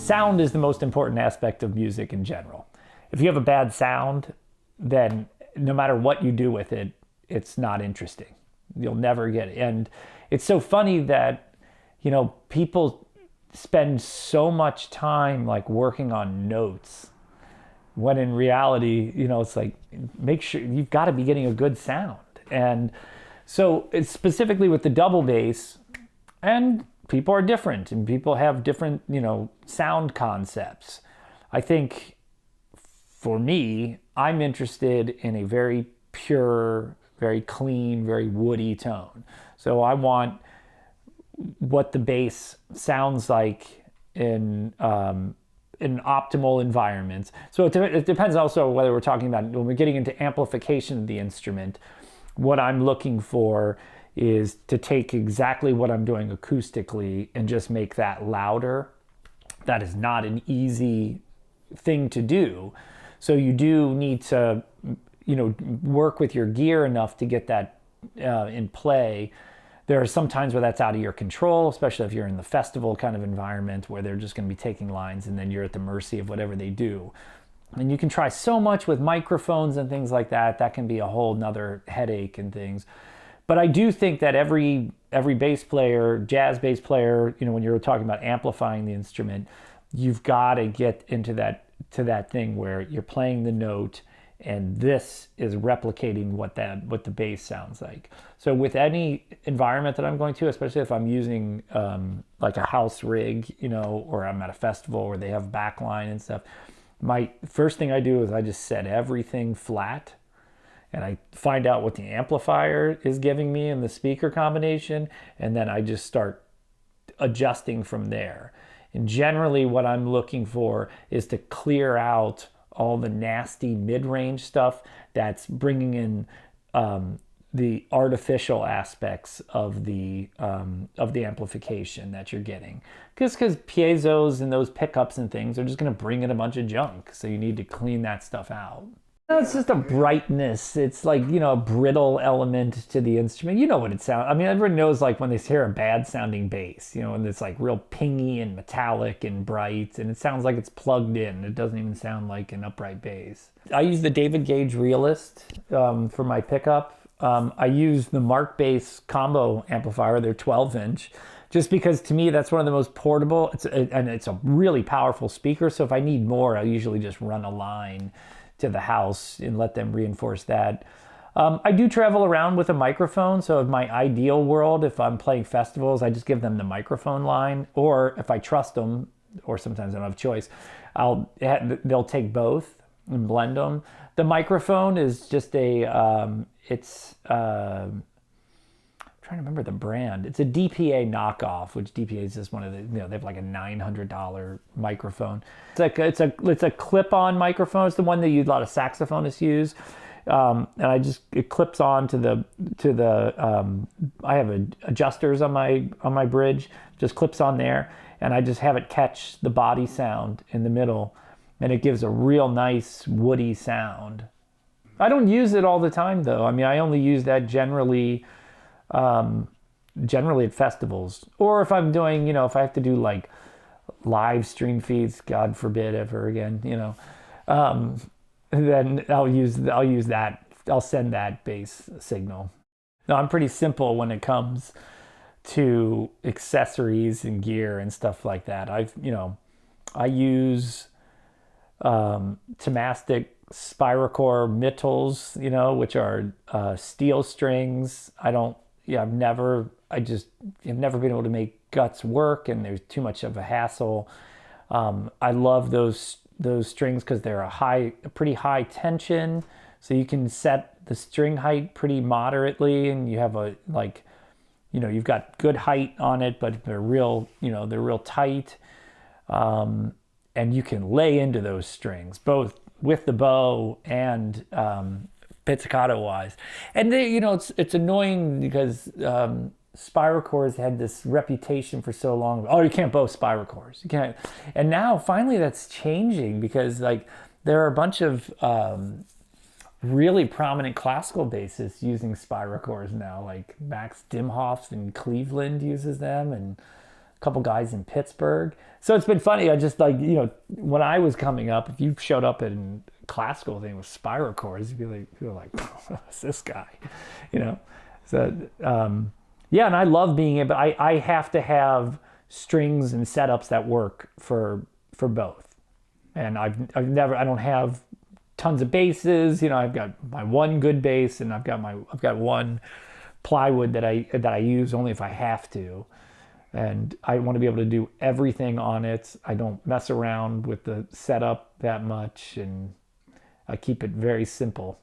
sound is the most important aspect of music in general. If you have a bad sound, then no matter what you do with it, it's not interesting. You'll never get it. And it's so funny that, people spend so much time like working on notes when in reality, it's like, make sure you've got to be getting a good sound. And so it's specifically with the double bass, and people are different and people have different, sound concepts. I think for me, I'm interested in a very pure, very clean, very woody tone. So I want what the bass sounds like in optimal environments. So it depends also whether we're talking about, when we're getting into amplification of the instrument, what I'm looking for is to take exactly what I'm doing acoustically and just make that louder. That is not an easy thing to do. So you do need to, work with your gear enough to get that in play. There are some times where that's out of your control, especially if you're in the festival kind of environment where they're just going to be taking lines and then you're at the mercy of whatever they do. And you can try so much with microphones and things like that. That can be a whole nother headache and things. But I do think that every bass player, jazz bass player, when you're talking about amplifying the instrument, you've got to get into that thing where you're playing the note and this is replicating what the bass sounds like. So with any environment that I'm going to, especially if I'm using like a house rig, or I'm at a festival where they have backline and stuff, my first thing I do is I just set everything flat and I find out what the amplifier is giving me in the speaker combination, and then I just start adjusting from there. And generally what I'm looking for is to clear out all the nasty mid-range stuff that's bringing in the artificial aspects of the amplification that you're getting. Because piezos and those pickups and things are just going to bring in a bunch of junk. So you need to clean that stuff out. It's just a brightness. It's like, a brittle element to the instrument. You know what it sounds. I mean, everyone knows like when they hear a bad sounding bass, and it's like real pingy and metallic and bright, and it sounds like it's plugged in. It doesn't even sound like an upright bass. I use the David Gage Realist for my pickup. I use the Mark Bass combo amplifier. They're 12-inch. Just because to me that's one of the most portable. And it's a really powerful speaker. So if I need more, I usually just run a line to the house and let them reinforce that. I do travel around with a microphone. So in my ideal world, if I'm playing festivals, I just give them the microphone line. Or if I trust them, or sometimes I don't have a choice, they'll take both and blend them. The microphone is just I'm trying to remember the brand. It's a DPA knockoff, which DPA is just one of the, they have like a $900 microphone. It's a clip-on microphone. It's the one that a lot of saxophonists use. And it clips on to the I have adjusters on my bridge, just clips on there, and I just have it catch the body sound in the middle, and it gives a real nice woody sound. I don't use it all the time though. I mean, I only use that generally at festivals, or if I'm doing, if I have to do like live stream feeds, God forbid ever again, then I'll use that. I'll send that bass signal. No, I'm pretty simple when it comes to accessories and gear and stuff like that. I use Tomastic Spiracore mittels, which are steel strings. I've never been able to make guts work, and there's too much of a hassle. I love those strings because they're a pretty high tension, so you can set the string height pretty moderately, and you have you've got good height on it, but they're real tight, and you can lay into those strings both with the bow and pizzicato wise. And it's annoying because Spiracores had this reputation for so long. Oh, you can't bow Spiracores. You can't. And now finally that's changing because there are a bunch of really prominent classical bassists using Spiracores now. Like Max Dimhoff in Cleveland uses them, and a couple guys in Pittsburgh. So it's been funny. I just like, when I was coming up, if you showed up in classical thing with spiral chords, you're like, what's this guy? So, yeah, and I love being able, I have to have strings and setups that work for both. And I don't have tons of basses. I've got my one good bass, and I've got one plywood that I use only if I have to. And I want to be able to do everything on it. I don't mess around with the setup that much, and I keep it very simple.